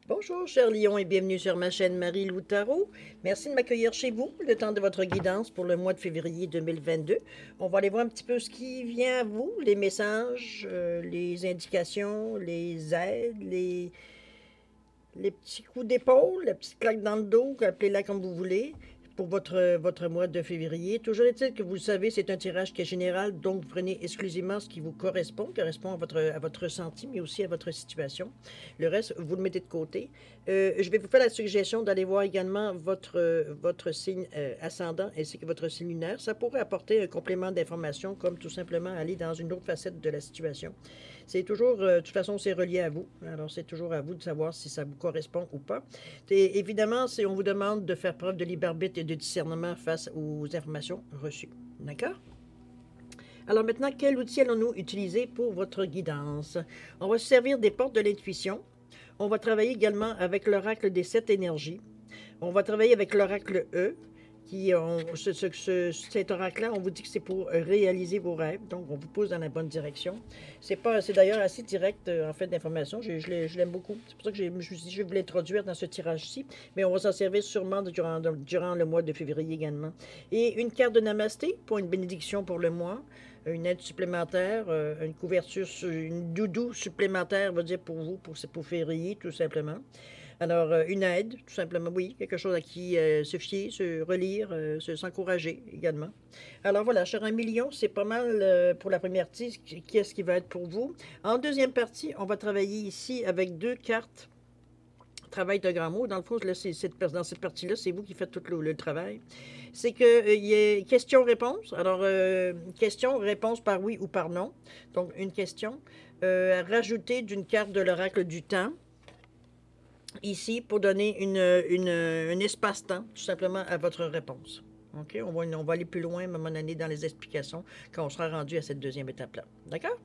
Bonjour, cher Lion, et bienvenue sur ma chaîne Marie-Lou Tarot. Merci de m'accueillir chez vous, le temps de votre guidance pour le mois de février 2022. On va aller voir un petit peu ce qui vient à vous, les messages, les indications, les aides, les petits coups d'épaule, la petite claque dans le dos, appelez-la comme vous voulez, pour votre mois de février. Toujours est-il que vous le savez, c'est un tirage qui est général, donc vous prenez exclusivement ce qui vous correspond à votre ressenti, mais aussi à votre situation. Le reste, vous le mettez de côté. Je vais vous faire la suggestion d'aller voir également votre signe ascendant ainsi que votre signe lunaire. Ça pourrait apporter un complément d'information, comme tout simplement aller dans une autre facette de la situation. C'est toujours, de toute façon, c'est relié à vous. Alors, c'est toujours à vous de savoir si ça vous correspond ou pas. Et évidemment, si on vous demande de faire preuve de libre arbitre et de discernement face aux informations reçues. D'accord? Alors maintenant, quel outil allons-nous utiliser pour votre guidance? On va se servir des portes de l'intuition. On va travailler également avec l'oracle des 7 énergies. On va travailler avec l'oracle E, cet oracle-là, on vous dit que c'est pour réaliser vos rêves, donc on vous pousse dans la bonne direction. C'est d'ailleurs assez direct, en fait, d'information. Je l'aime beaucoup. C'est pour ça que je me suis dit, je vais vous l'introduire dans ce tirage-ci, mais on va s'en servir sûrement durant le mois de février également. Et une carte de Namasté pour une bénédiction pour le mois, une aide supplémentaire, une couverture, une doudou supplémentaire, on va dire, pour vous, pour février, tout simplement. Alors, une aide, tout simplement, oui, quelque chose à qui se fier, se relire, s'encourager également. Alors voilà, cher 1 million, c'est pas mal pour la première partie, qu'est-ce qui va être pour vous. En deuxième partie, on va travailler ici avec 2 cartes. Travail de grand mot, dans le fond, là, dans cette partie-là, c'est vous qui faites tout le travail. C'est que il y a question-réponse. Alors, question-réponse par oui ou par non. Donc, une question. Rajouter d'une carte de l'oracle du temps ici pour donner un espace-temps, tout simplement, à votre réponse. OK? On va aller plus loin à un moment donné dans les explications quand on sera rendu à cette deuxième étape-là. D'accord?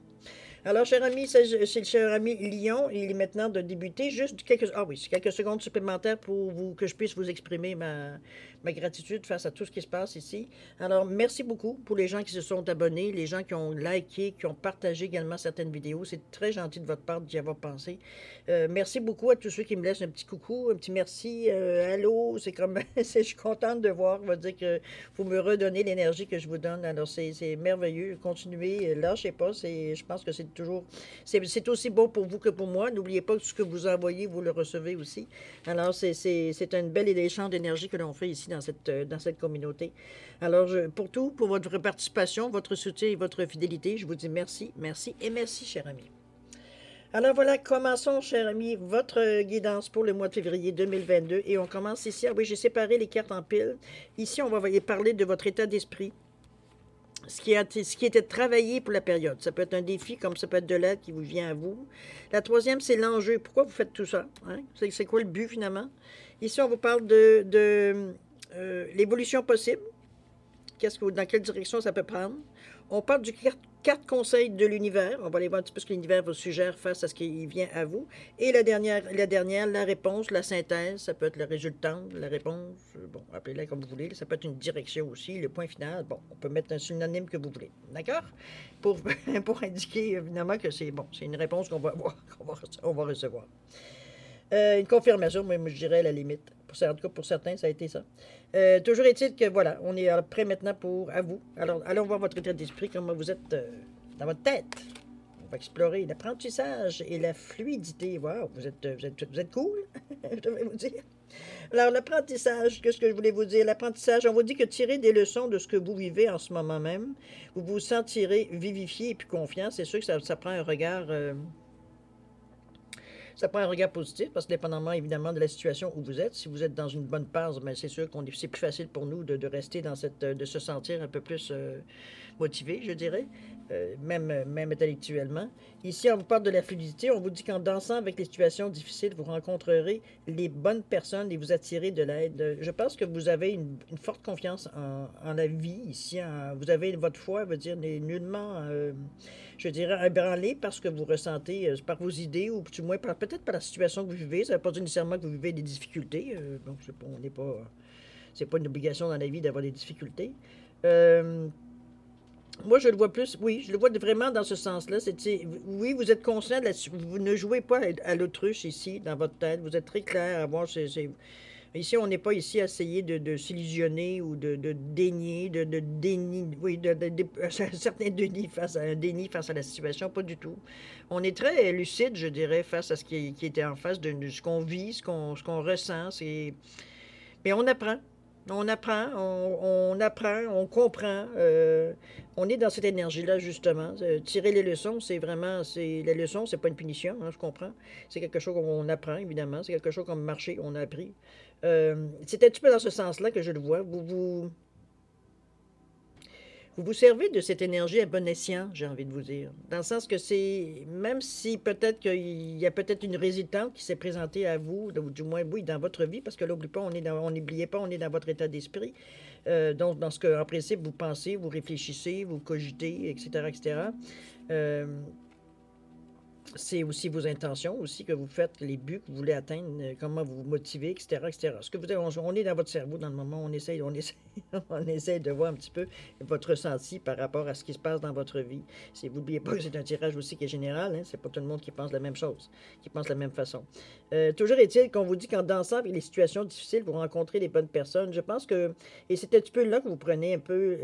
Alors, cher ami, c'est le cher ami Lion. Il est maintenant de débuter. Juste quelques secondes supplémentaires pour que je puisse vous exprimer ma gratitude face à tout ce qui se passe ici. Alors, merci beaucoup pour les gens qui se sont abonnés, les gens qui ont liké, qui ont partagé également certaines vidéos. C'est très gentil de votre part d'y avoir pensé. Merci beaucoup à tous ceux qui me laissent un petit coucou, un petit merci. Allô, c'est comme, je suis contente de voir. On va dire que vous me redonnez l'énergie que je vous donne. Alors, c'est merveilleux. Continuez, lâchez pas. Je pense que c'est aussi bon pour vous que pour moi. N'oubliez pas que ce que vous envoyez, vous le recevez aussi. Alors, c'est un bel échange d'énergie que l'on fait ici dans cette communauté. Alors, pour votre participation, votre soutien et votre fidélité, je vous dis merci, merci et merci, cher ami. Alors voilà, commençons, cher ami, votre guidance pour le mois de février 2022. Et on commence ici. Ah oui, j'ai séparé les cartes en pile. Ici, on va parler de votre état d'esprit. Ce qui était travaillé pour la période. Ça peut être un défi, comme ça peut être de l'aide qui vous vient à vous. La troisième, c'est l'enjeu. Pourquoi vous faites tout ça? Hein? C'est quoi le but, finalement? Ici, on vous parle de l'évolution possible. Dans quelle direction ça peut prendre? On parle du carte conseil de l'univers. On va aller voir un petit peu ce que l'univers vous suggère face à ce qui vient à vous. Et la dernière, la réponse, la synthèse. Ça peut être le résultat, la réponse. Bon, appelez-la comme vous voulez. Ça peut être une direction aussi, le point final. Bon, on peut mettre un synonyme que vous voulez. D'accord? Pour indiquer, évidemment, que c'est bon, c'est une réponse qu'on va avoir, on va recevoir. Une confirmation, moi, je dirais à la limite. En tout cas, pour certains, ça a été ça. Toujours est-il que, voilà, on est prêt maintenant à vous. Alors, allons voir votre état d'esprit, comment vous êtes dans votre tête. On va explorer l'apprentissage et la fluidité. Wow, vous êtes cool, je devrais vous dire. Alors, l'apprentissage, qu'est-ce que je voulais vous dire? L'apprentissage, on vous dit que tirez des leçons de ce que vous vivez en ce moment même. Vous vous sentirez vivifié et puis confiant. C'est sûr que ça prend un regard... ça prend un regard positif parce que dépendamment évidemment de la situation où vous êtes, si vous êtes dans une bonne passe, ben c'est sûr que c'est plus facile pour nous de rester dans de se sentir un peu plus motivé, je dirais, même intellectuellement. Ici, on vous parle de la fluidité, on vous dit qu'en dansant avec les situations difficiles, vous rencontrerez les bonnes personnes et vous attirez de l'aide. Je pense que vous avez une forte confiance en la vie ici. Vous avez votre foi, veut dire, n'est nullement, je dirais, ébranlée parce que vous ressentez par vos idées ou du moins peut-être par la situation que vous vivez. Ça ne veut pas dire nécessairement que vous vivez des difficultés. Donc, c'est pas une obligation dans la vie d'avoir des difficultés. Moi, je le vois plus, oui, je le vois vraiment dans ce sens-là. Oui, vous êtes conscient vous ne jouez pas à l'autruche ici, dans votre tête. Vous êtes très clair à voir. Ici, on n'est pas ici à essayer de s'illusionner ou de dénier, de déni, oui, un certain déni face à la situation, pas du tout. On est très lucide, je dirais, face à qui était en face de ce qu'on vit, ce qu'on ressent. Mais on apprend. On apprend, on comprend. On est dans cette énergie-là, justement. Tirer les leçons, c'est vraiment. Les leçons, c'est pas une punition, hein, je comprends. C'est quelque chose qu'on apprend, évidemment. C'est quelque chose comme marcher, on a appris. C'est un petit peu dans ce sens-là que je le vois. Vous servez de cette énergie à bon escient, j'ai envie de vous dire. Dans le sens que même si peut-être qu'il y a peut-être une résultante qui s'est présentée à vous, ou du moins, oui, dans votre vie, parce que là, n'oubliez pas, on est dans votre état d'esprit. Donc, dans ce que, en principe, vous pensez, vous réfléchissez, vous cogitez, etc., etc. Euh, c'est aussi vos intentions aussi que vous faites, les buts que vous voulez atteindre, comment vous vous motivez, etc., etc. Ce que vous avez, on est dans votre cerveau dans le moment, on essaie de voir un petit peu votre ressenti par rapport à ce qui se passe dans votre vie. Vous n'oubliez pas que c'est un tirage aussi qui est général, hein, c'est pas tout le monde qui pense la même chose, qui pense de la même façon. Toujours est-il qu'on vous dit qu'en dansant avec les situations difficiles, vous rencontrez les bonnes personnes. Je pense que, et c'est un petit peu là que vous prenez un peu,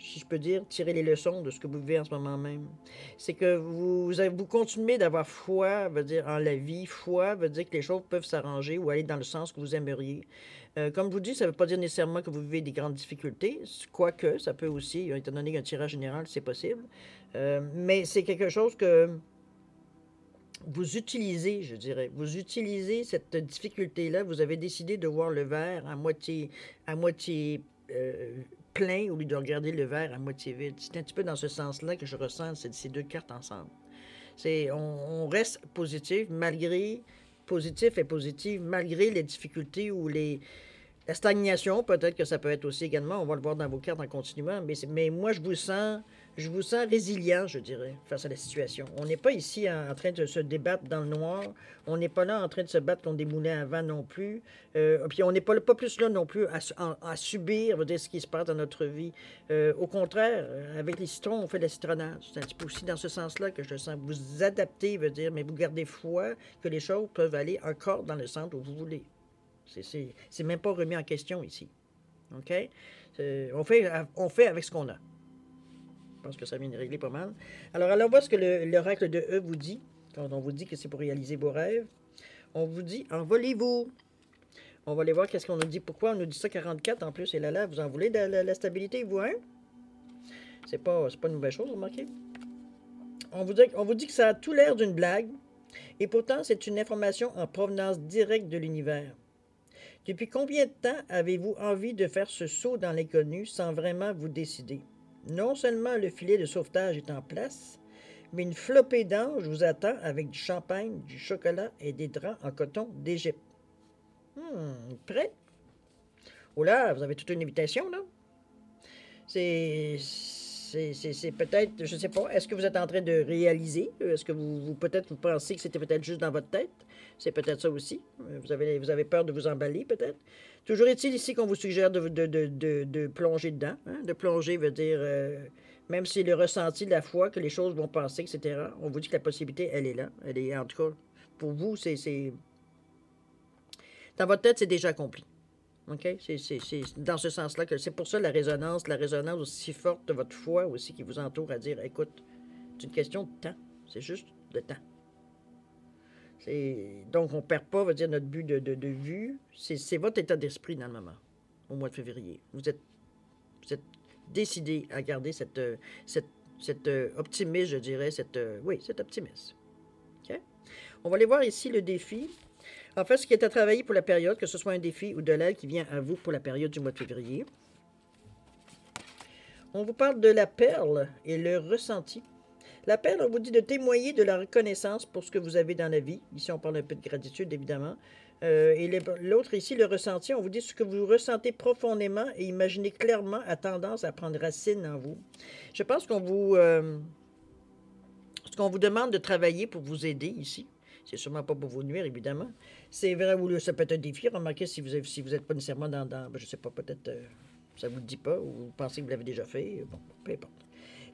si je peux dire, tirer les leçons de ce que vous vivez en ce moment même. C'est que vous continuez d'avoir foi, veut dire, en la vie. Foi veut dire que les choses peuvent s'arranger ou aller dans le sens que vous aimeriez. Comme je vous dis, ça ne veut pas dire nécessairement que vous vivez des grandes difficultés, quoique ça peut aussi, étant donné qu'un tirage général, c'est possible. Mais c'est quelque chose que vous utilisez, je dirais. Vous utilisez cette difficulté-là. Vous avez décidé de voir le verre à moitié plein au lieu de regarder le verre à moitié vide. C'est un petit peu dans ce sens-là que je ressens ces deux cartes ensemble. On reste positif et positif, malgré les difficultés ou la stagnation, peut-être que ça peut être aussi également, on va le voir dans vos cartes en continuant, mais moi, je vous sens résilient, je dirais, face à la situation. On n'est pas ici en train de se débattre dans le noir, on n'est pas là en train de se battre contre des moulins à vent non plus, puis on n'est pas plus là non plus à subir, veut dire, ce qui se passe dans notre vie. Au contraire, avec les citrons, on fait de la citronnage. C'est un petit peu aussi dans ce sens-là que je le sens. Vous adaptez, veut dire, mais vous gardez foi que les choses peuvent aller encore dans le centre où vous voulez. C'est même pas remis en question ici. OK? On fait avec ce qu'on a. Je pense que ça vient de régler pas mal. Alors, allons voir ce que l'oracle de E vous dit. Quand on vous dit que c'est pour réaliser vos rêves, on vous dit envolez-vous. On va aller voir qu'est-ce qu'on nous dit. Pourquoi on nous dit ça 44 en plus? Et là, vous en voulez de la stabilité, vous, hein? C'est pas une nouvelle chose, remarquez. On vous dit que ça a tout l'air d'une blague. Et pourtant, c'est une information en provenance directe de l'univers. Depuis combien de temps avez-vous envie de faire ce saut dans l'inconnu sans vraiment vous décider? Non seulement le filet de sauvetage est en place, mais une flopée d'anges vous attend avec du champagne, du chocolat et des draps en coton d'Égypte. Prêt? Oh là, vous avez toute une invitation, là? C'est peut-être, je ne sais pas, est-ce que vous êtes en train de réaliser? Est-ce que peut-être vous pensez que c'était peut-être juste dans votre tête? C'est peut-être ça aussi. Vous avez peur de vous emballer, peut-être. Toujours est-il ici qu'on vous suggère de plonger dedans. Hein? De plonger veut dire, même si le ressenti de la foi, que les choses vont passer, etc., on vous dit que la possibilité, elle est là. Elle est, en tout cas, pour vous, dans votre tête, c'est déjà accompli. OK? C'est dans ce sens-là que c'est pour ça la résonance aussi forte de votre foi aussi qui vous entoure à dire, écoute, c'est une question de temps. C'est juste de temps. Donc, on ne perd pas, on va dire, notre but de vue. C'est votre état d'esprit dans le moment, au mois de février. Vous êtes décidé à garder cet optimisme, je dirais, cet optimisme. OK? On va aller voir ici le défi. En fait, ce qui est à travailler pour la période, que ce soit un défi ou de l'aide qui vient à vous pour la période du mois de février. On vous parle de la perle et le ressenti. La perle, on vous dit de témoigner de la reconnaissance pour ce que vous avez dans la vie. Ici, on parle un peu de gratitude, évidemment. Et l'autre ici, le ressenti, on vous dit ce que vous ressentez profondément et imaginez clairement a tendance à prendre racine en vous. Je pense ce qu'on vous demande de travailler pour vous aider ici. C'est sûrement pas pour vous nuire, évidemment. C'est vrai, ou ça peut être un défi. Remarquez si vous n'êtes pas nécsairement je ne sais pas, peut-être ça ne vous le dit pas, ou vous pensez que vous l'avez déjà fait. Bon, peu importe.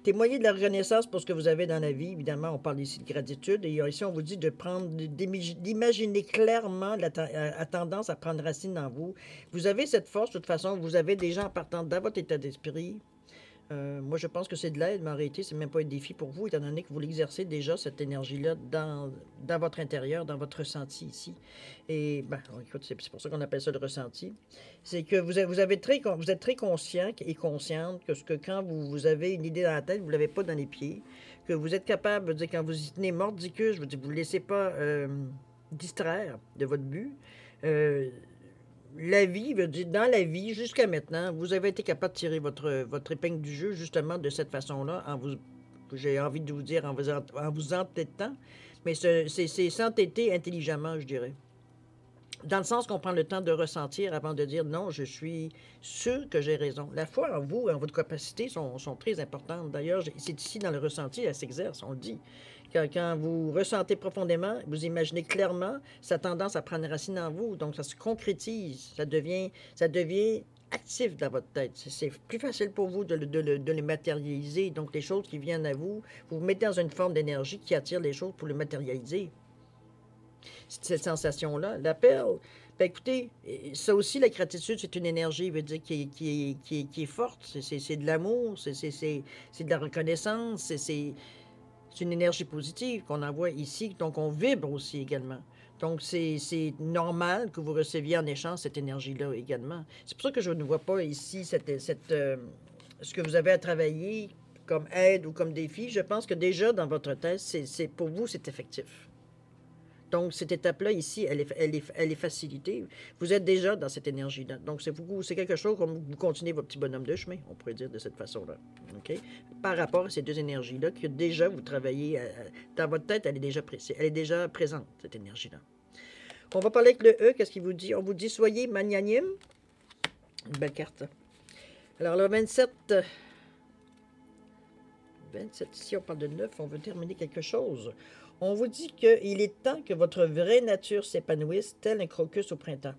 Témoignez de la reconnaissance pour ce que vous avez dans la vie. Évidemment, on parle ici de gratitude. Et ici, on vous dit de prendre, d'imaginer clairement la tendance à prendre racine dans vous. Vous avez cette force, de toute façon. Vous avez des gens partant dans votre état d'esprit. Moi, je pense que c'est de l'aide, mais en réalité, c'est même pas un défi pour vous, étant donné que vous l'exercez déjà, cette énergie-là, dans votre intérieur, dans votre ressenti ici. Et, ben, écoute, c'est pour ça qu'on appelle ça le ressenti. C'est que vous êtes très conscient et consciente que quand vous avez une idée dans la tête, vous ne l'avez pas dans les pieds, que vous êtes capable, je veux dire, quand vous y tenez mordicus, je veux dire, vous ne laissez pas distraire de votre but. La vie, veut dire, dans la vie, jusqu'à maintenant, vous avez été capable de tirer votre épingle du jeu, justement, de cette façon-là, j'ai envie de vous dire, en vous entêtant, mais c'est s'entêter intelligemment, je dirais. Dans le sens qu'on prend le temps de ressentir avant de dire non, je suis sûr que j'ai raison. La foi en vous, en votre capacité sont très importantes. D'ailleurs, c'est ici dans le ressenti, elle s'exerce, on le dit. Quand vous ressentez profondément, vous imaginez clairement, ça a tendance à prendre racine en vous. Donc, ça se concrétise, ça devient actif dans votre tête. C'est plus facile pour vous de le matérialiser. Donc, les choses qui viennent à vous, vous vous mettez dans une forme d'énergie qui attire les choses pour le matérialiser. Cette sensation-là. La perle, ben écoutez, ça aussi, la gratitude, c'est une énergie, veut dire, qui est forte. C'est de l'amour, c'est de la reconnaissance, c'est une énergie positive qu'on envoie ici, donc on vibre aussi également. Donc, c'est normal que vous receviez en échange cette énergie-là également. C'est pour ça que je ne vois pas ici ce que vous avez à travailler comme aide ou comme défi. Je pense que déjà, dans votre tête, pour vous, c'est effectif. Donc, cette étape-là, ici, elle est facilitée. Vous êtes déjà dans cette énergie-là. Donc, c'est quelque chose comme vous continuez votre petit bonhomme de chemin, on pourrait dire de cette façon-là. OK? Par rapport à ces deux énergies-là, que déjà vous travaillez, dans votre tête, elle est déjà présente, cette énergie-là. On va parler avec le E. Qu'est-ce qu'il vous dit? On vous dit, soyez magnanime. Une belle carte. Alors, le 27, ici, on parle de 9. On veut terminer quelque chose. On vous dit qu'il est temps que votre vraie nature s'épanouisse, tel un crocus au printemps.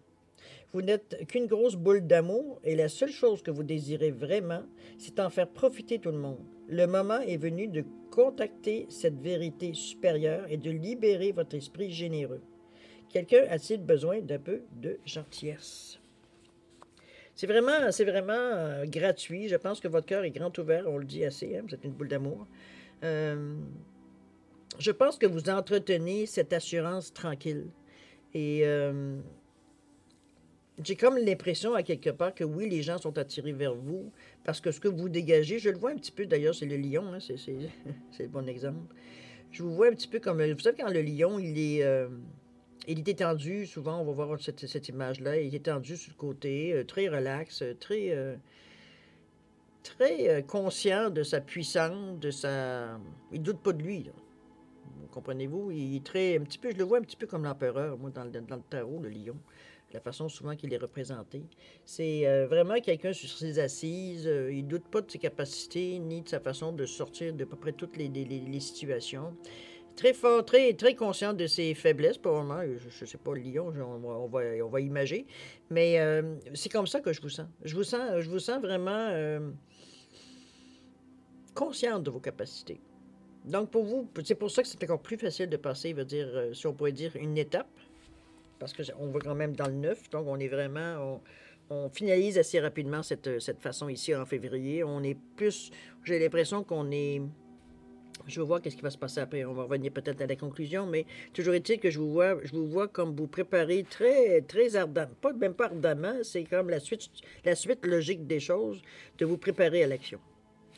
Vous n'êtes qu'une grosse boule d'amour et la seule chose que vous désirez vraiment, c'est en faire profiter tout le monde. Le moment est venu de contacter cette vérité supérieure et de libérer votre esprit généreux. Quelqu'un a-t-il besoin d'un peu de gentillesse? C'est vraiment gratuit. Je pense que votre cœur est grand ouvert, on le dit assez, hein? Vous êtes une boule d'amour. Je pense que vous entretenez cette assurance tranquille. Et j'ai comme l'impression, à quelque part, que oui, les gens sont attirés vers vous, parce que ce que vous dégagez, je le vois un petit peu, d'ailleurs, c'est le lion, hein, c'est le bon exemple. Je vous vois un petit peu comme, vous savez, quand le lion, il est étendu, souvent, on va voir cette image-là, il est étendu sur le côté, très relax, très conscient de sa puissance, il ne doute pas de lui, là. Comprenez-vous? Il est très, un petit peu, je le vois un petit peu comme l'empereur, moi, dans le tarot, le lion, la façon souvent qu'il est représenté. C'est vraiment quelqu'un sur ses assises, il ne doute pas de ses capacités, ni de sa façon de sortir de peu près toutes les situations. Très fort, très conscient de ses faiblesses, probablement. Je ne sais pas, le lion, on va imager. Mais c'est comme ça que je vous sens. Je vous sens vraiment consciente de vos capacités. Donc, pour vous, c'est pour ça que c'est encore plus facile de passer, si on pourrait dire, une étape, parce qu'on va quand même dans le 9, donc on est vraiment, on finalise assez rapidement cette façon ici en février. On est plus, j'ai l'impression qu'on est, je vais voir qu'est-ce qui va se passer après, on va revenir peut-être à la conclusion, mais toujours est-il que je vous vois comme vous préparez très, très ardemment, même pas ardemment, c'est comme la suite logique des choses, de vous préparer à l'action.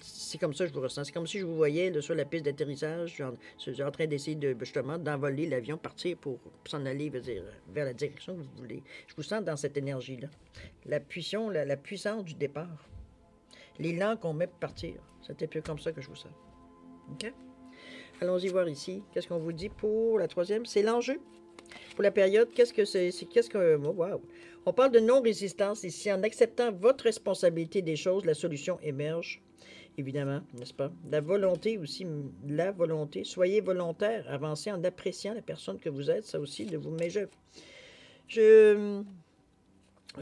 C'est comme ça que je vous ressens. C'est comme si je vous voyais là, sur la piste d'atterrissage, en train d'essayer justement d'envoler l'avion, partir pour s'en aller vers la direction que vous voulez. Je vous sens dans cette énergie-là. La puissance du départ. L'élan qu'on met pour partir. C'est un peu comme ça que je vous sens. OK? Allons-y voir ici. Qu'est-ce qu'on vous dit pour la troisième? C'est l'enjeu. Pour la période, qu'est-ce que c'est? Wow. On parle de non-résistance ici. En acceptant votre responsabilité des choses, la solution émerge. Évidemment, n'est-ce pas? La volonté aussi, soyez volontaire, avancez en appréciant la personne que vous êtes, ça aussi, de vous... Mais je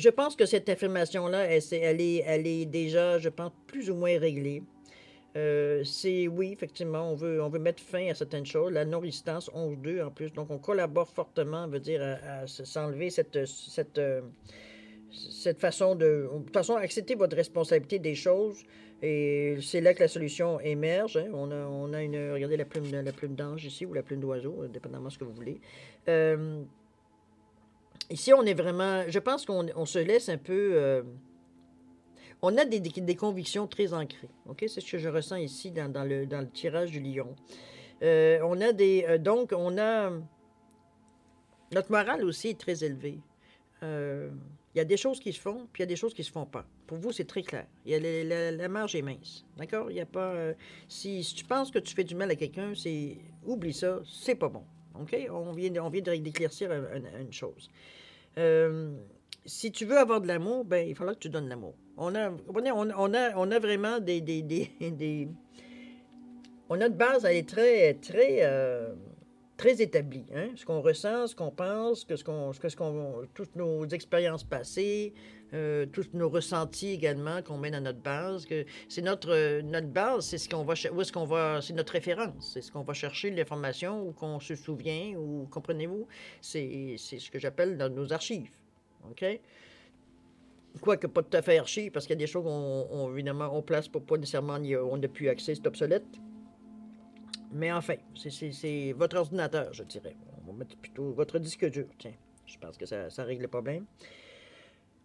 pense que cette affirmation-là, elle est déjà, je pense, plus ou moins réglée. C'est, oui, effectivement, on veut mettre fin à certaines choses. La non-résistance 11-2 en plus. Donc, on collabore fortement, veut dire, à s'enlever cette façon de façon, accepter votre responsabilité des choses. Et c'est là que la solution émerge. Hein. On a une, regardez la plume d'ange ici, ou la plume d'oiseau, dépendamment de ce que vous voulez. Euh, Ici, on est vraiment, je pense qu'on se laisse un peu, on a des convictions très ancrées. OK? C'est ce que je ressens ici dans le tirage du lion. On a donc, on a, notre morale aussi est très élevée. Il y a des choses qui se font, puis il y a des choses qui se font pas. Pour vous, c'est très clair. Il y a la marge est mince. D'accord? Il y a pas. Si tu penses que tu fais du mal à quelqu'un, oublie ça, c'est pas bon. OK? On vient d'éclaircir une chose. Euh, Si tu veux avoir de l'amour, ben, il faudra que tu donnes l'amour. On a vraiment on a une base, elle est très établie. Hein? Ce qu'on ressent, ce qu'on pense, toutes nos expériences passées, tous nos ressentis également qu'on met dans notre base. Que c'est notre base, c'est ce qu'on va, où est-ce qu'on va, c'est notre référence, c'est ce qu'on va chercher l'information ou qu'on se souvient ou comprenez-vous, c'est ce que j'appelle dans nos archives. OK? Quoique pas tout à fait archives, parce qu'il y a des choses évidemment on place pas nécessairement, on n'a plus accès, c'est obsolète. Mais enfin, c'est votre ordinateur, je dirais. On va mettre plutôt votre disque dur. Tiens, je pense que ça règle le problème.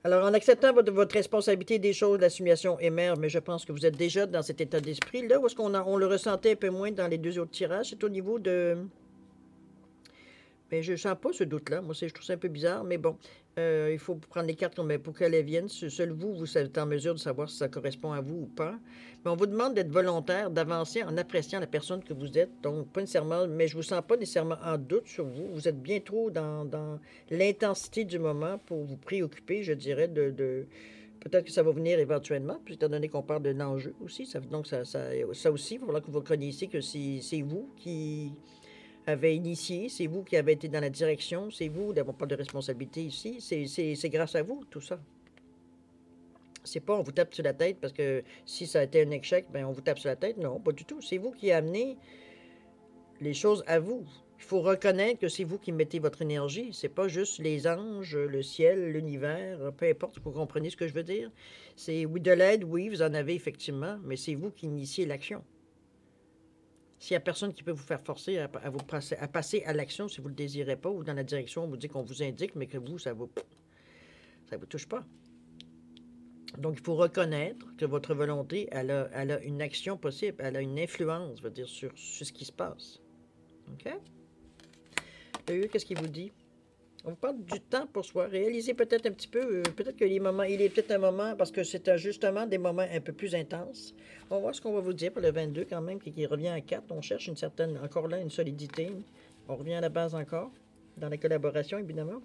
Alors, en acceptant votre responsabilité des choses, l'assumation émerge, mais je pense que vous êtes déjà dans cet état d'esprit. Là où est-ce on le ressentait un peu moins dans les deux autres tirages, c'est au niveau de... Mais je ne sens pas ce doute-là. Moi, je trouve ça un peu bizarre, mais bon, il faut prendre les cartes pour qu'elles viennent. Seul vous êtes en mesure de savoir si ça correspond à vous ou pas. Mais on vous demande d'être volontaire, d'avancer en appréciant la personne que vous êtes. Donc, pas nécessairement, mais je ne vous sens pas nécessairement en doute sur vous. Vous êtes bien trop dans l'intensité du moment pour vous préoccuper, je dirais, peut-être que ça va venir éventuellement, puis étant donné qu'on parle de l'enjeu aussi. Donc, ça aussi, il va falloir que vous reconnaissiez que c'est vous qui avait initié, c'est vous qui avez été dans la direction, c'est vous d'avoir pas de responsabilité ici, c'est grâce à vous, tout ça. C'est pas on vous tape sur la tête parce que si ça a été un échec, ben on vous tape sur la tête. Non, pas du tout. C'est vous qui amenez les choses à vous. Il faut reconnaître que c'est vous qui mettez votre énergie. C'est pas juste les anges, le ciel, l'univers, peu importe, vous comprenez ce que je veux dire. C'est oui, de l'aide, oui, vous en avez effectivement, mais c'est vous qui initiez l'action. S'il n'y a personne qui peut vous faire forcer à passer à l'action si vous ne le désirez pas, ou dans la direction, on vous dit qu'on vous indique, mais que vous, ça ne vous touche pas. Donc, il faut reconnaître que votre volonté, elle a une action possible, elle a une influence, je veux dire, sur ce qui se passe. OK? Qu'est-ce qu'il vous dit? On vous parle du temps pour soi. Réalisez peut-être un petit peu, peut-être que il est peut-être un moment, parce que c'est justement des moments un peu plus intenses. On va voir ce qu'on va vous dire pour le 22 quand même, qui revient à 4. On cherche encore là, une solidité. On revient à la base encore, dans la collaboration, évidemment.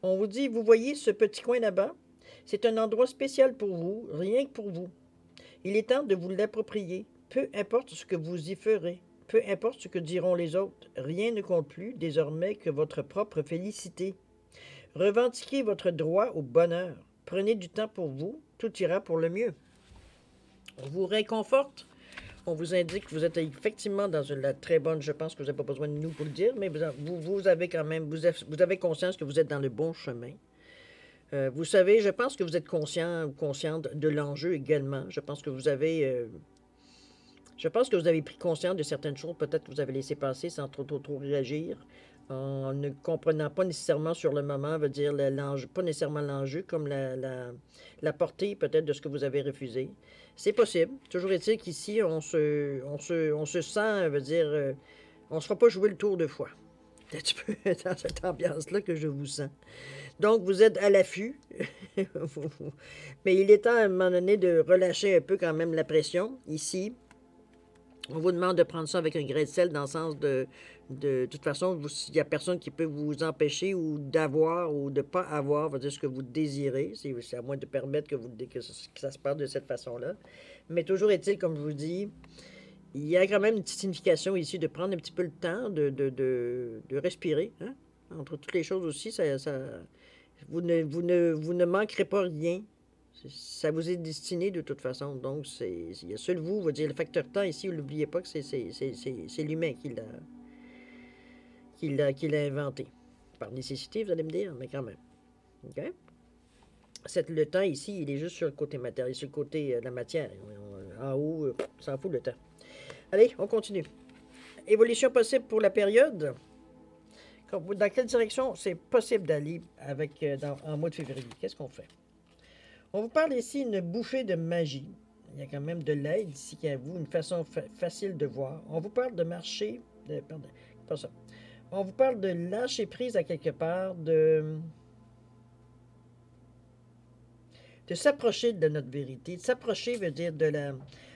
On vous dit, vous voyez ce petit coin là-bas? C'est un endroit spécial pour vous, rien que pour vous. Il est temps de vous l'approprier, peu importe ce que vous y ferez. Peu importe ce que diront les autres, rien ne compte plus désormais que votre propre félicité. Revendiquez votre droit au bonheur. Prenez du temps pour vous, tout ira pour le mieux. On vous réconforte. On vous indique que vous êtes effectivement dans la très bonne, je pense que vous n'avez pas besoin de nous pour le dire, mais vous avez quand même, vous avez conscience que vous êtes dans le bon chemin. Vous savez, je pense que vous êtes conscient ou consciente de l'enjeu également. Je pense que vous avez pris conscience de certaines choses, peut-être que vous avez laissé passer sans trop réagir, en ne comprenant pas nécessairement sur le moment, veut dire l'enjeu, pas nécessairement l'enjeu, comme la portée peut-être de ce que vous avez refusé. C'est possible. Toujours est-il qu'ici, on se sent, veut dire, on ne se fera pas jouer le tour de foi. C'est un petit peu dans cette ambiance-là que je vous sens. Donc, vous êtes à l'affût, mais il est temps à un moment donné de relâcher un peu quand même la pression, ici. On vous demande de prendre ça avec un grain de sel dans le sens de toute façon, il n'y a personne qui peut vous empêcher ou d'avoir ou de ne pas avoir, va dire ce que vous désirez. C'est à moins de permettre que ça se passe de cette façon-là. Mais toujours est-il, comme je vous dis, il y a quand même une petite signification ici de prendre un petit peu le temps de respirer. Hein? Entre toutes les choses aussi, vous ne manquerez pas rien. Ça vous est destiné de toute façon. Donc, il y a seul vous, dire le facteur temps ici, n'oubliez pas que c'est l'humain qui l'a inventé. Par nécessité, vous allez me dire, mais quand même. OK? Le temps ici, il est juste sur le côté matériel, sur le côté de la matière. En haut, on s'en fout le temps. Allez, on continue. Évolution possible pour la période. Dans quelle direction c'est possible d'aller en mois de février? Qu'est-ce qu'on fait? On vous parle ici d'une bouffée de magie. Il y a quand même de l'aide ici qui est à vous, une façon facile de voir. On vous parle de marcher, pardon, pas ça. On vous parle de lâcher prise à quelque part, de s'approcher de notre vérité. De s'approcher veut dire de la...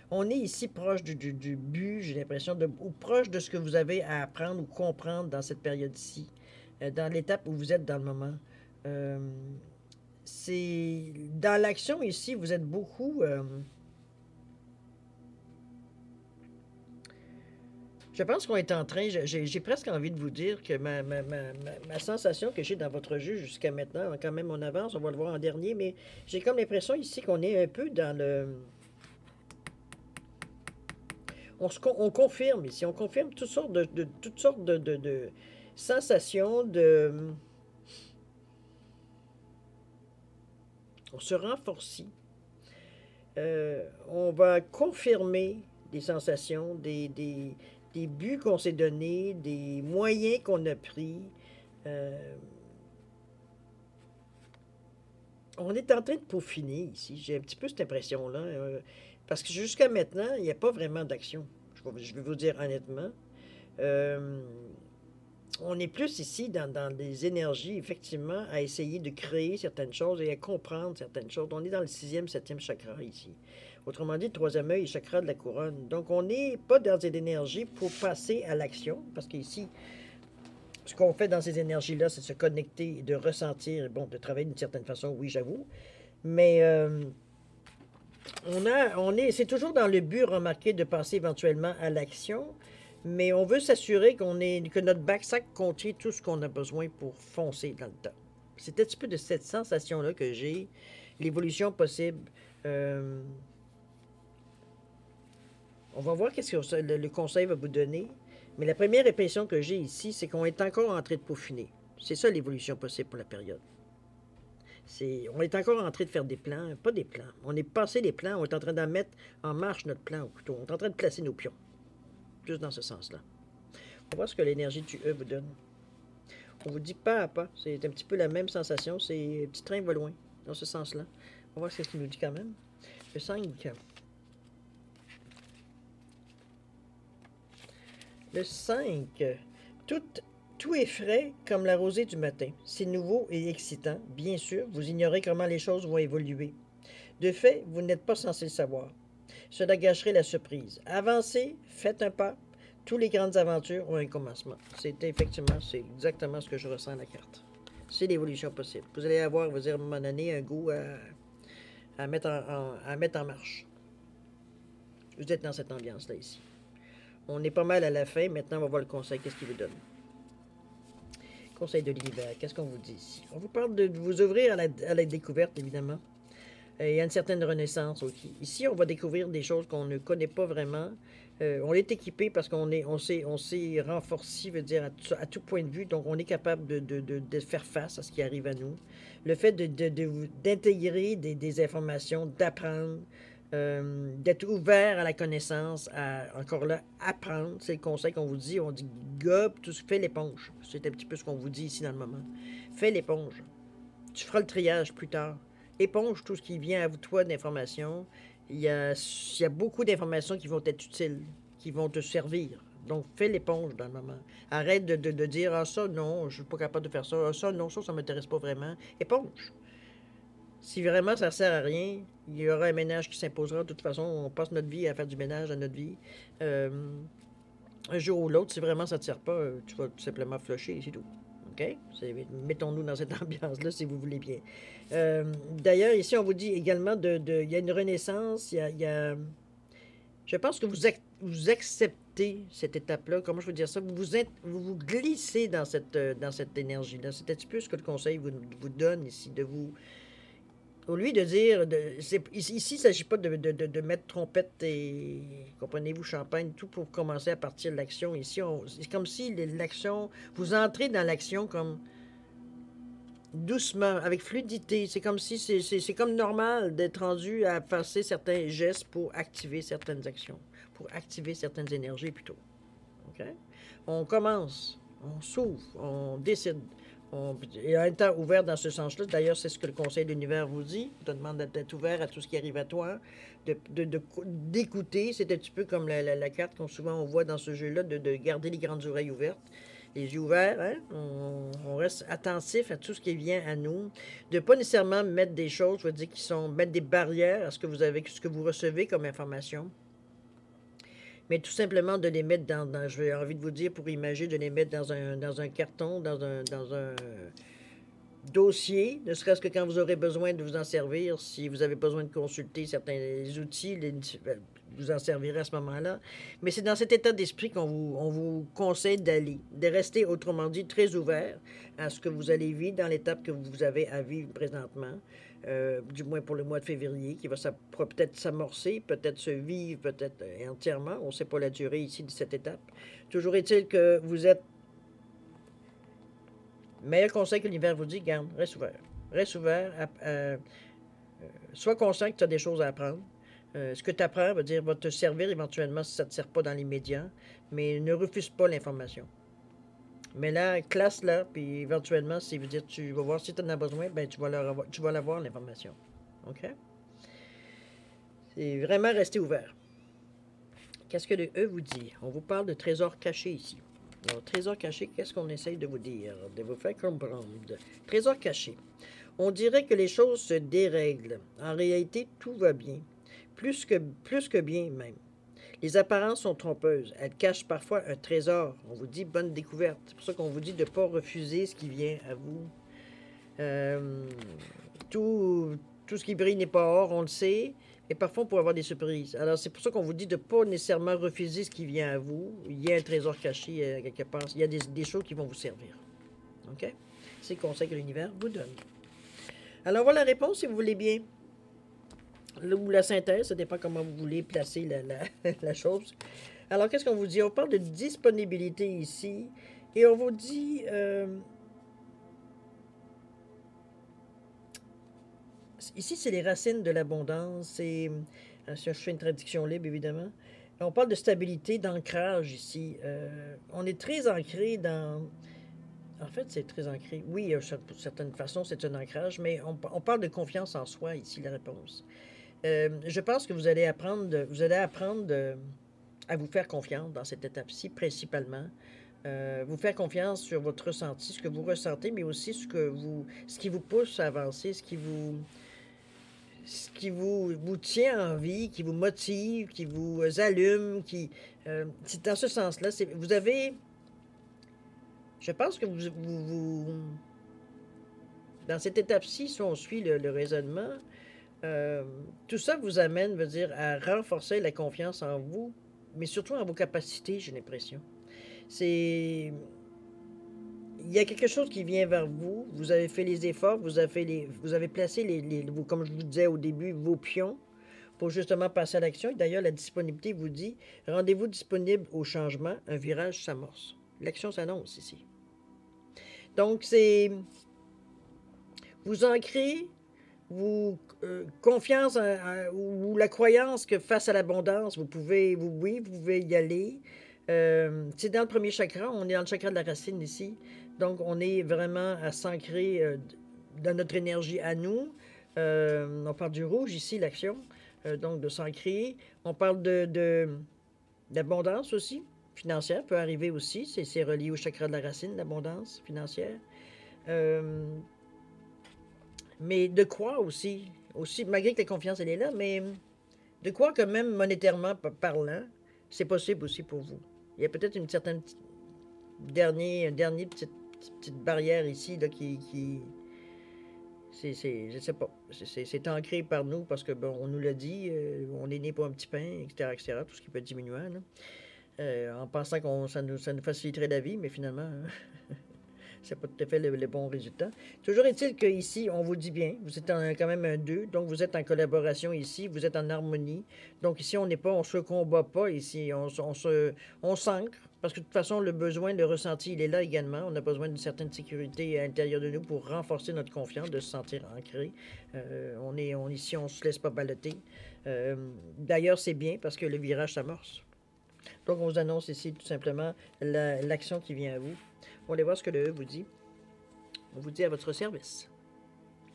On est ici proche du but, j'ai l'impression, ou proche de ce que vous avez à apprendre ou comprendre dans cette période-ci, dans l'étape où vous êtes dans le moment. C'est dans l'action ici, vous êtes beaucoup... je pense qu'on est en train, j'ai presque envie de vous dire que ma sensation que j'ai dans votre jeu jusqu'à maintenant, quand même on avance, on va le voir en dernier, mais j'ai comme l'impression ici qu'on est un peu dans le... On confirme ici, on confirme toutes sortes de sensations, on se renforce. On va confirmer des sensations, des buts qu'on s'est donnés, des moyens qu'on a pris. On est en train de peaufiner ici. J'ai un petit peu cette impression-là. Parce que jusqu'à maintenant, il n'y a pas vraiment d'action. Je vais vous dire honnêtement. On est plus ici dans des énergies, effectivement, à essayer de créer certaines choses et à comprendre certaines choses. On est dans le 6e, 7e chakra ici. Autrement dit, le 3e œil, chakra de la couronne. Donc, on n'est pas dans cette énergie pour passer à l'action, parce qu'ici, ce qu'on fait dans ces énergies-là, c'est de se connecter, de ressentir, bon, de travailler d'une certaine façon, oui, j'avoue. Mais c'est toujours dans le but, remarquez, de passer éventuellement à l'action, mais on veut s'assurer que notre backsack contient tout ce qu'on a besoin pour foncer dans le temps. C'est un petit peu de cette sensation-là que j'ai, l'évolution possible. On va voir qu'est-ce que le conseil va vous donner. Mais la première impression que j'ai ici, c'est qu'on est encore en train de peaufiner. C'est ça l'évolution possible pour la période. On est encore en train de faire des plans, pas des plans. On est passé les plans, on est en train d'en mettre en marche notre plan au couteau. On est en train de placer nos pions. Juste dans ce sens-là. On va voir ce que l'énergie du E vous donne. On vous dit pas à pas. C'est un petit peu la même sensation. C'est un petit train va loin, dans ce sens-là. On va voir ce qu'il nous dit quand même. Le 5. Le 5. Tout est frais comme la rosée du matin. C'est nouveau et excitant. Bien sûr, vous ignorez comment les choses vont évoluer. De fait, vous n'êtes pas censé le savoir. Cela gâcherait la surprise. Avancez, faites un pas. Toutes les grandes aventures ont un commencement. C'est exactement ce que je ressens à la carte. C'est l'évolution possible. Vous allez avoir, vous dire, à un moment donné, un goût à mettre en marche. Vous êtes dans cette ambiance-là ici. On est pas mal à la fin. Maintenant, on va voir le conseil. Qu'est-ce qu'il vous donne? Conseil de l'univers. Qu'est-ce qu'on vous dit ici? On vous parle de vous ouvrir à la découverte, évidemment. Il y a une certaine renaissance aussi. Ici, on va découvrir des choses qu'on ne connaît pas vraiment. On est équipé parce qu'on s'est renforcé, veut dire, à tout point de vue. Donc, on est capable de faire face à ce qui arrive à nous. Le fait d'intégrer des informations, d'apprendre, d'être ouvert à la connaissance, encore là, apprendre. C'est le conseil qu'on vous dit. On dit gobe, fais l'éponge. C'est un petit peu ce qu'on vous dit ici dans le moment. Fais l'éponge. Tu feras le triage plus tard. Éponge tout ce qui vient à toi d'informations. Il y a beaucoup d'informations qui vont être utiles, qui vont te servir. Donc, fais l'éponge dans le moment. Arrête de dire « Ah, ça, non, je ne suis pas capable de faire ça. Ah, ça, non, ça ne m'intéresse pas vraiment. » Éponge. Si vraiment ça ne sert à rien, il y aura un ménage qui s'imposera. De toute façon, on passe notre vie à faire du ménage dans notre vie. Un jour ou l'autre, si vraiment ça ne te sert pas, tu vas tout simplement flusher et c'est tout. OK? Mettons-nous dans cette ambiance-là, si vous voulez bien. D'ailleurs, ici, on vous dit également il y a une renaissance, je pense que vous acceptez cette étape-là. Comment je veux dire ça? Vous glissez dans cette énergie-là. C'est un petit peu ce que le conseil vous donne ici, de vous Au lieu de dire, ici, il ne s'agit pas de mettre trompette et, comprenez-vous, champagne, tout pour commencer à partir de l'action. Ici, c'est comme si l'action, vous entrez dans l'action comme doucement, avec fluidité. C'est comme si c'est comme normal d'être rendu à passer certains gestes pour activer certaines actions, pour activer certaines énergies plutôt. OK? On commence, on s'ouvre, on décide. Et en étant ouvert dans ce sens-là, d'ailleurs, c'est ce que le Conseil de l'univers vous dit. Il te demande d'être ouvert à tout ce qui arrive à toi, d'écouter. C'est un petit peu comme la carte qu'on souvent on voit dans ce jeu-là, de garder les grandes oreilles ouvertes. Les yeux ouverts, hein? On reste attentif à tout ce qui vient à nous. De ne pas nécessairement mettre des choses, je veux dire, mettre des barrières à ce que vous avez, ce que vous recevez comme information. Mais tout simplement de les mettre j'ai envie de vous dire, pour imaginer, de les mettre dans un carton, dans un dossier, ne serait-ce que quand vous aurez besoin de vous en servir, si vous avez besoin de consulter certains outils, vous en servirez à ce moment-là. Mais c'est dans cet état d'esprit on vous conseille d'aller, de rester, autrement dit, très ouvert à ce que vous allez vivre dans l'étape que vous avez à vivre présentement, du moins pour le mois de février, qui va peut-être s'amorcer, peut-être se vivre, peut-être entièrement. On ne sait pas la durée ici de cette étape. Toujours est-il que vous êtes... Meilleur conseil que l'univers vous dit, garde, reste ouvert. Reste ouvert. Sois conscient que tu as des choses à apprendre. Ce que tu apprends va te servir éventuellement si ça ne te sert pas dans l'immédiat, mais ne refuse pas l'information. Mais là, classe-la, puis éventuellement, si veut dire tu vas voir si tu en as besoin, ben tu vas l'avoir, l'information. OK? C'est vraiment rester ouvert. Qu'est-ce que le E vous dit? On vous parle de trésors cachés ici. Alors, trésor caché, qu'est-ce qu'on essaye de vous dire, de vous faire comprendre? Trésor caché. On dirait que les choses se dérèglent. En réalité, tout va bien. Plus que bien même. Les apparences sont trompeuses. Elles cachent parfois un trésor. On vous dit bonne découverte. C'est pour ça qu'on vous dit de ne pas refuser ce qui vient à vous. Tout ce qui brille n'est pas or, on le sait. Et parfois, on peut avoir des surprises. Alors, c'est pour ça qu'on vous dit de ne pas nécessairement refuser ce qui vient à vous. Il y a un trésor caché quelque part. Il y a des choses qui vont vous servir. OK? C'est le conseil que l'univers vous donne. Alors, voilà la réponse, si vous voulez bien. Ou la synthèse, ça dépend comment vous voulez placer la chose. Alors, qu'est-ce qu'on vous dit? On parle de disponibilité ici. Et on vous dit... ici, c'est les racines de l'abondance. Je fais une traduction libre, évidemment. On parle de stabilité, d'ancrage ici. On est très ancré dans... En fait, c'est très ancré. Oui, d'une certaine façon, c'est un ancrage, mais on parle de confiance en soi ici, la réponse. Je pense que vous allez apprendre à vous faire confiance dans cette étape-ci, principalement. Vous faire confiance sur votre ressenti, ce que vous ressentez, mais aussi ce qui vous pousse à avancer, ce qui vous tient en vie, qui vous motive, qui vous allume, c'est dans ce sens-là. Vous avez... Je pense que dans cette étape-ci, si on suit le raisonnement, tout ça vous amène, à renforcer la confiance en vous, mais surtout en vos capacités, j'ai l'impression. Il y a quelque chose qui vient vers vous, vous avez fait les efforts, vous avez placé, comme je vous disais au début, vos pions pour justement passer à l'action. D'ailleurs, la disponibilité vous dit, rendez-vous disponible au changement, un virage s'amorce. L'action s'annonce ici. Donc, c'est vous ancrez, confiance ou la croyance que face à l'abondance, vous pouvez y aller. C'est dans le premier chakra, on est dans le chakra de la racine ici. Donc, on est vraiment à s'ancrer dans notre énergie à nous. On parle du rouge ici, l'action, donc de s'ancrer. On parle d'abondance aussi, financière peut arriver aussi. C'est relié au chakra de la racine, l'abondance financière. Mais de croire aussi, malgré que la confiance, elle est là, mais de croire que même monétairement parlant, c'est possible aussi pour vous. Il y a peut-être une certaine dernière petite barrière ici là, qui je sais pas, c'est ancré par nous parce que bon, on nous l'a dit, on est né pour un petit pain, etc., tout ce qui peut être diminuant, là, en pensant ça nous faciliterait la vie, mais finalement, c'est pas tout à fait le bon résultat. Toujours est-il qu'ici, on vous dit bien, vous êtes quand même un 2, donc vous êtes en collaboration ici, vous êtes en harmonie. Donc ici, on se combat pas ici, on s'ancre, parce que de toute façon, le besoin, le ressenti, il est là également. On a besoin d'une certaine sécurité à l'intérieur de nous pour renforcer notre confiance, de se sentir ancré. Ici, on se laisse pas balloter. D'ailleurs, c'est bien parce que le virage s'amorce. Donc, on vous annonce ici tout simplement l'action qui vient à vous. On va aller voir ce que le E vous dit. On vous dit à votre service.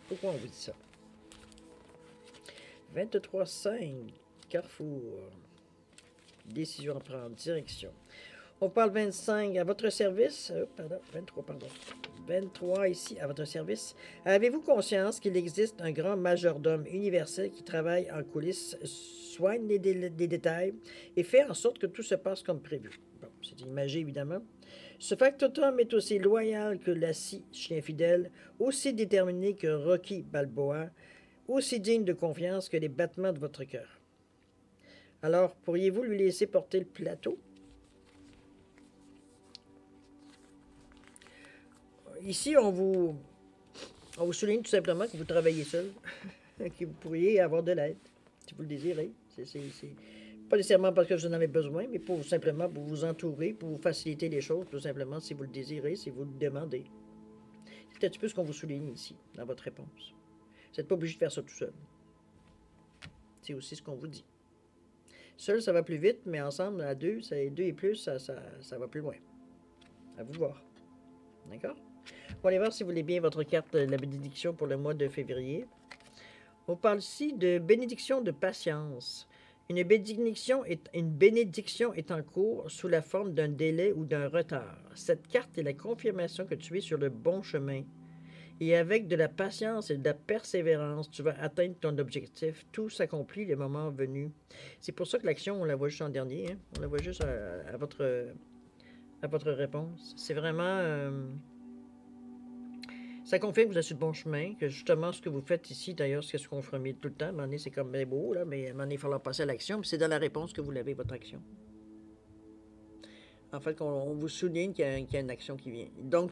Pourquoi on vous dit ça? 23-5, Carrefour. Décision à prendre, direction. On parle 25 à votre service. Pardon, 23, pardon. 23 ici à votre service. Avez-vous conscience qu'il existe un grand majordome universel qui travaille en coulisses, soigne des détails et fait en sorte que tout se passe comme prévu? Bon, c'est imagé évidemment. Ce factotum est aussi loyal que Lassie, chien fidèle, aussi déterminé que Rocky Balboa, aussi digne de confiance que les battements de votre cœur. Alors, pourriez-vous lui laisser porter le plateau? Ici, on vous souligne tout simplement que vous travaillez seul, que vous pourriez avoir de l'aide, si vous le désirez. C'est pas nécessairement parce que vous en avez besoin, mais pour simplement pour vous entourer, pour vous faciliter les choses, tout simplement, si vous le désirez, si vous le demandez. C'est un petit peu ce qu'on vous souligne ici, dans votre réponse. Vous n'êtes pas obligé de faire ça tout seul. C'est aussi ce qu'on vous dit. Seul, ça va plus vite, mais ensemble, à deux, deux et plus, ça va plus loin. À vous de voir. D'accord? On va aller voir si vous voulez bien votre carte de la bénédiction pour le mois de février. On parle ici de bénédiction de patience. Une bénédiction est en cours sous la forme d'un délai ou d'un retard. Cette carte est la confirmation que tu es sur le bon chemin. Et avec de la patience et de la persévérance, tu vas atteindre ton objectif. Tout s'accomplit le moment venu. C'est pour ça que l'action, on la voit juste en dernier. Hein? On la voit juste à votre réponse. C'est vraiment... ça confirme que vous êtes sur le bon chemin, que justement ce que vous faites ici, d'ailleurs, c'est ce qu'on ferait tout le temps. À un moment donné, c'est comme bien beau, là, mais à un moment donné, il va falloir passer à l'action. Puis c'est dans la réponse que vous l'avez, votre action. En fait, on vous souligne qu'il y a une action qui vient. Donc,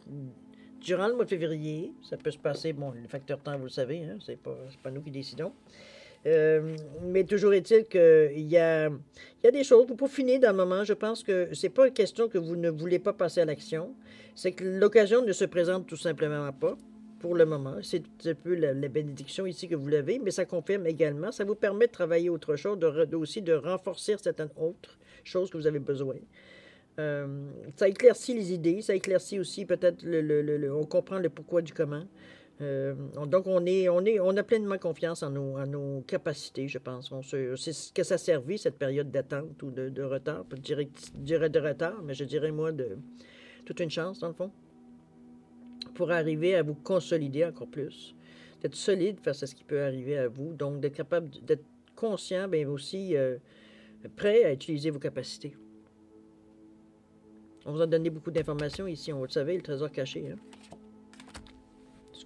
durant le mois de février, ça peut se passer, bon, le facteur temps, vous le savez, hein, c'est pas nous qui décidons. Mais toujours est-il qu'il y a des choses, pour finir dans le moment, je pense que c'est pas une question que vous ne voulez pas passer à l'action, c'est que l'occasion ne se présente tout simplement pas pour le moment. C'est un peu la bénédiction ici que vous l'avez, mais ça confirme également, ça vous permet de travailler autre chose, aussi de renforcer certaines autres choses que vous avez besoin. Ça éclaircit les idées, ça éclaircit aussi peut-être on comprend le pourquoi du comment. Donc, on a pleinement confiance en nos capacités, je pense. C'est ce que ça servi, cette période d'attente ou de retard. Je dirais de retard, mais je dirais, moi, de toute une chance, dans le fond, pour arriver à vous consolider encore plus, d'être solide face à ce qui peut arriver à vous, donc d'être capable d'être conscient, bien aussi prêt à utiliser vos capacités. On vous a donné beaucoup d'informations ici, on le savait, le trésor caché, hein?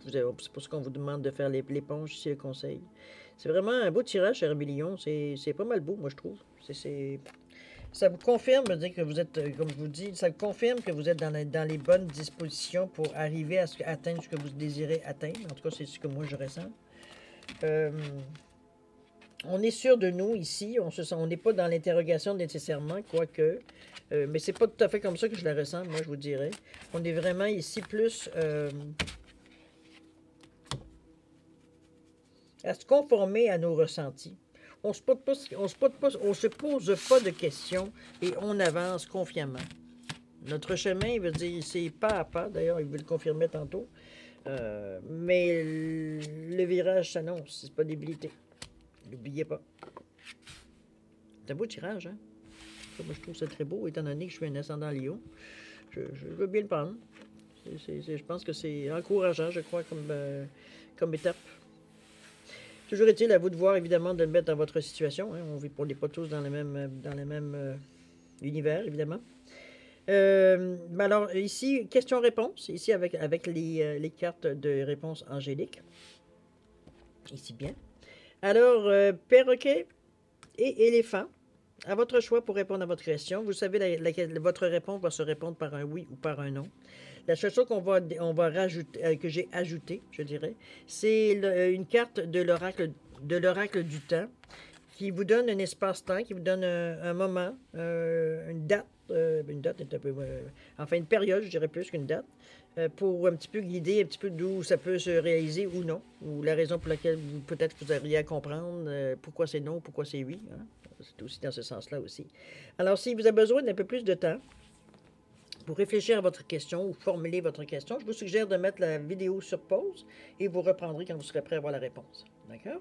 C'est pour ça qu'on vous demande de faire l'éponge ici, le conseil. C'est vraiment un beau tirage, cher Million. C'est pas mal beau, moi, je trouve. Ça vous confirme, que vous êtes, comme je vous dis, ça confirme que vous êtes dans les bonnes dispositions pour arriver à atteindre ce que vous désirez atteindre. En tout cas, c'est ce que moi, je ressens. On est sûr de nous ici. On n'est pas dans l'interrogation nécessairement, quoique. Mais c'est pas tout à fait comme ça que je la ressens, moi, je vous dirais. On est vraiment ici plus... à se conformer à nos ressentis. On ne se pose pas de questions et on avance confiamment. Notre chemin, il veut dire, c'est pas à pas. D'ailleurs, il veut le confirmer tantôt. Mais le virage s'annonce. C'est pas débilité. N'oubliez pas. C'est un beau tirage, hein? Moi, je trouve ça très beau, étant donné que je suis un ascendant Lion. Je veux bien le prendre. Je pense que c'est encourageant, je crois, comme étape. Toujours est-il à vous de voir, évidemment, de le mettre dans votre situation. Hein. On n'est pas tous dans le même univers, évidemment. Alors, ici, question-réponse, ici avec les cartes de réponse angélique. Ici bien. Alors, perroquet et éléphant, à votre choix pour répondre à votre question. Vous savez, votre réponse va se répondre par un oui ou par un non. La seule chose on va rajouter, que j'ai ajouté, je dirais, c'est une carte de l'oracle du temps qui vous donne un espace-temps, qui vous donne un moment, une date est un peu, enfin une période, je dirais plus qu'une date, pour un petit peu guider un petit peu d'où ça peut se réaliser ou non, ou la raison pour laquelle peut-être vous auriez à comprendre pourquoi c'est non, pourquoi c'est oui. Hein? C'est aussi dans ce sens-là aussi. Alors, si vous avez besoin d'un peu plus de temps pour réfléchir à votre question ou formuler votre question, je vous suggère de mettre la vidéo sur pause et vous reprendrez quand vous serez prêt à avoir la réponse. D'accord?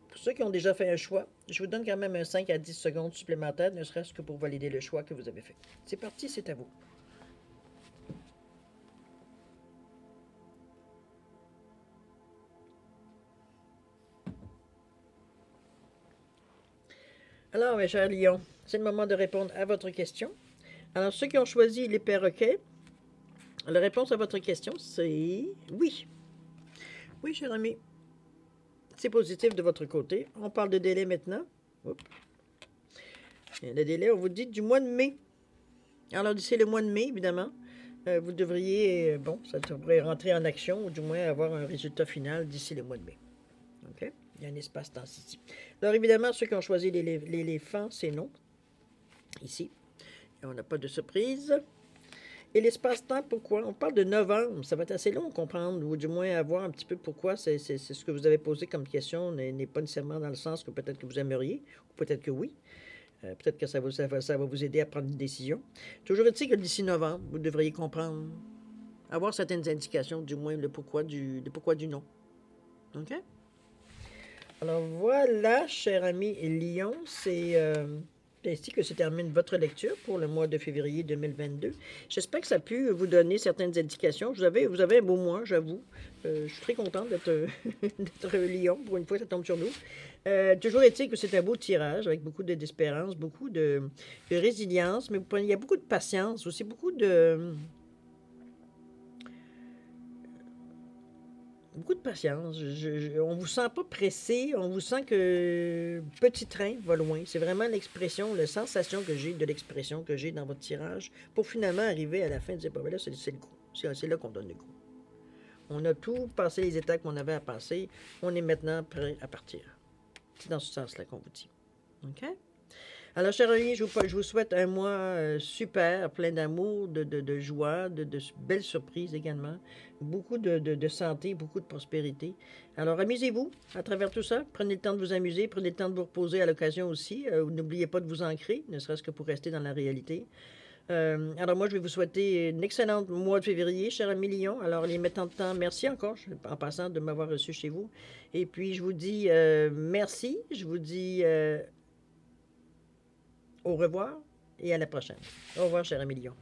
Pour ceux qui ont déjà fait un choix, je vous donne quand même un 5 à 10 secondes supplémentaires, ne serait-ce que pour valider le choix que vous avez fait. C'est parti, c'est à vous. Alors, mes chers lions, c'est le moment de répondre à votre question. Alors, ceux qui ont choisi les perroquets, la réponse à votre question, c'est oui. Oui, cher ami. C'est positif de votre côté. On parle de délai maintenant. Oups. Le délai, on vous dit du mois de mai. Alors, d'ici le mois de mai, évidemment, vous devriez, bon, ça devrait rentrer en action, ou du moins avoir un résultat final d'ici le mois de mai. OK? Il y a un espace-temps ici. Alors, évidemment, ceux qui ont choisi l'éléphant, c'est non. Ici. Et on n'a pas de surprise. Et l'espace-temps, pourquoi? On parle de novembre. Ça va être assez long à comprendre, ou du moins à voir un petit peu pourquoi c'est ce que vous avez posé comme question n'est pas nécessairement dans le sens que peut-être que vous aimeriez, ou peut-être que oui. Peut-être que ça va vous aider à prendre une décision. Toujours est-il que d'ici novembre, vous devriez comprendre, avoir certaines indications, du moins le pourquoi du non. OK? Alors voilà, cher ami Lyon, c'est ainsi que se termine votre lecture pour le mois de février 2022. J'espère que ça a pu vous donner certaines indications. Vous avez un beau mois, j'avoue. Je suis très contente d'être Lyon. Pour une fois, ça tombe sur nous. Toujours est-il que c'est un beau tirage avec beaucoup d'espérance, beaucoup de résilience, mais il y a beaucoup de patience, aussi beaucoup de patience. On vous sent pas pressé, on vous sent que petit train va loin. C'est vraiment l'expression, la sensation que j'ai de l'expression que j'ai dans votre tirage pour finalement arriver à la fin et dire, ben là, c'est le coup. C'est là qu'on donne le coup. On a tout passé les étapes qu'on avait à passer. On est maintenant prêt à partir. C'est dans ce sens-là qu'on vous dit. OK? Alors, chers amis, je vous souhaite un mois super, plein d'amour, de joie, de belles surprises également. Beaucoup de santé, beaucoup de prospérité. Alors, amusez-vous à travers tout ça. Prenez le temps de vous amuser, prenez le temps de vous reposer à l'occasion aussi. N'oubliez pas de vous ancrer, ne serait-ce que pour rester dans la réalité. Alors moi, je vais vous souhaiter un excellent mois de février, cher ami Lyon. Alors, les mettants de temps, merci encore, en passant, de m'avoir reçu chez vous. Et puis, je vous dis merci. Je vous dis au revoir et à la prochaine. Au revoir, cher ami Lyon.